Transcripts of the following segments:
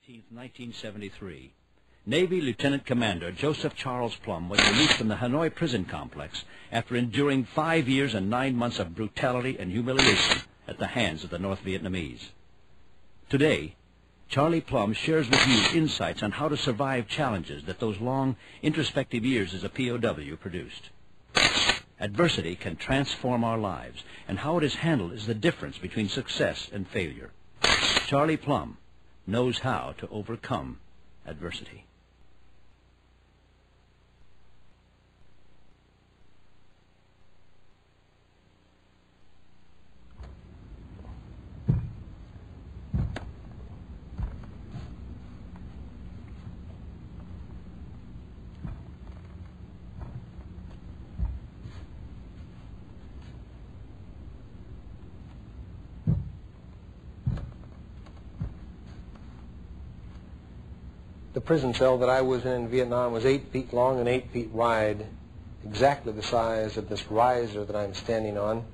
18, 1973, Navy Lieutenant Commander Joseph Charles Plumb was released from the Hanoi prison complex after enduring 5 years and 9 months of brutality and humiliation at the hands of the North Vietnamese. Today, Charlie Plumb shares with you insights on how to survive challenges that those long, introspective years as a POW produced. Adversity can transform our lives, and how it is handled is the difference between success and failure. Charlie Plumb knows how to overcome adversity. The prison cell that I was in Vietnam was 8 feet long and 8 feet wide, exactly the size of this riser that I'm standing on.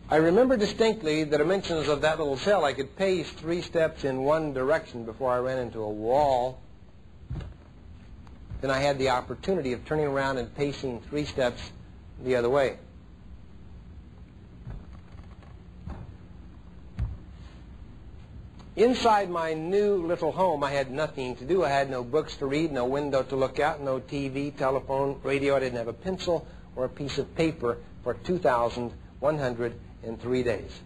I remember distinctly the dimensions of that little cell. I could pace 3 steps in one direction before I ran into a wall. Then I had the opportunity of turning around and pacing 3 steps the other way. Inside my new little home, I had nothing to do. I had no books to read, no window to look out, no TV, telephone, radio. I didn't have a pencil or a piece of paper for 2,103 days.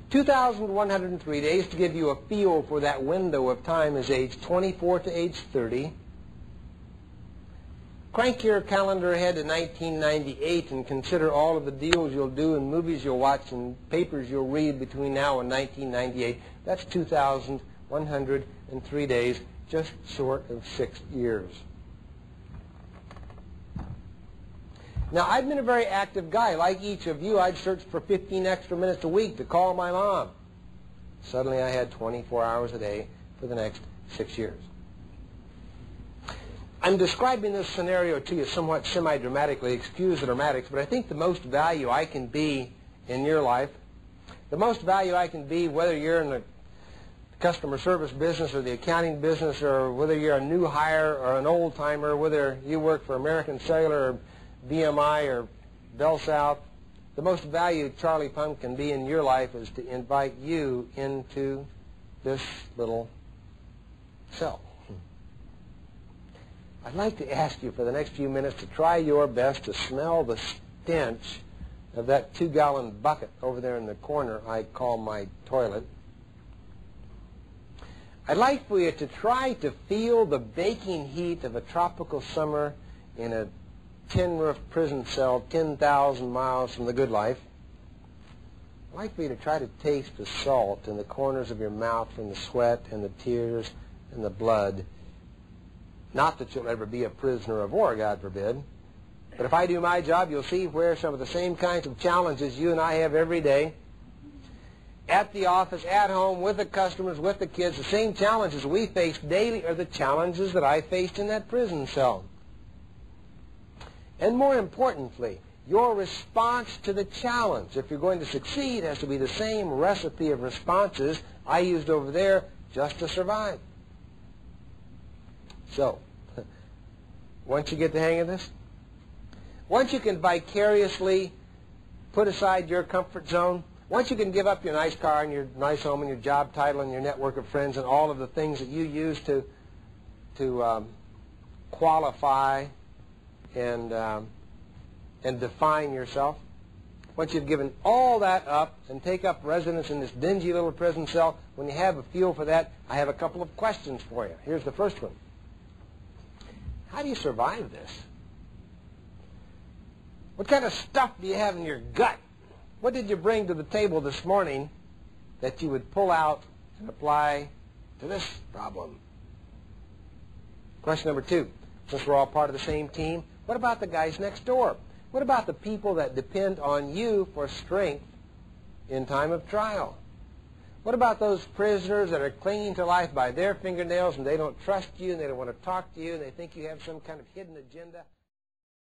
2,103 days, to give you a feel for that window of time, is age 24 to age 30. Crank your calendar ahead to 1998 and consider all of the deals you'll do and movies you'll watch and papers you'll read between now and 1998. That's 2,103 days, just short of 6 years. Now, I've been a very active guy. Like each of you, I'd search for 15 extra minutes a week to call my mom. Suddenly, I had 24 hours a day for the next 6 years. I'm describing this scenario to you somewhat semi-dramatically, excuse the dramatics, but I think the most value I can be in your life, the most value I can be whether you're in the customer service business or the accounting business, or whether you're a new hire or an old-timer, whether you work for American Cellular or BMI or Bell South, the most value Charlie Plumb can be in your life is to invite you into this little cell. I'd like to ask you for the next few minutes to try your best to smell the stench of that 2-gallon bucket over there in the corner I call my toilet. I'd like for you to try to feel the baking heat of a tropical summer in a tin-roof prison cell 10,000 miles from the good life. I'd like for you to try to taste the salt in the corners of your mouth from the sweat and the tears and the blood. Not that you'll ever be a prisoner of war, God forbid. But if I do my job, you'll see where some of the same kinds of challenges you and I have every day, at the office, at home, with the customers, with the kids, the same challenges we face daily are the challenges that I faced in that prison cell. And more importantly, your response to the challenge, if you're going to succeed, has to be the same recipe of responses I used over there just to survive. So, once you get the hang of this, once you can vicariously put aside your comfort zone, once you can give up your nice car and your nice home and your job title and your network of friends and all of the things that you use to qualify and define yourself, once you've given all that up and take up residence in this dingy little prison cell, when you have a feel for that, I have a couple of questions for you. Here's the first one. How do you survive this? What kind of stuff do you have in your gut? What did you bring to the table this morning that you would pull out and apply to this problem? Question number 2. Since we're all part of the same team, what about the guys next door? What about the people that depend on you for strength in time of trial? What about those prisoners that are clinging to life by their fingernails and they don't trust you and they don't want to talk to you and they think you have some kind of hidden agenda?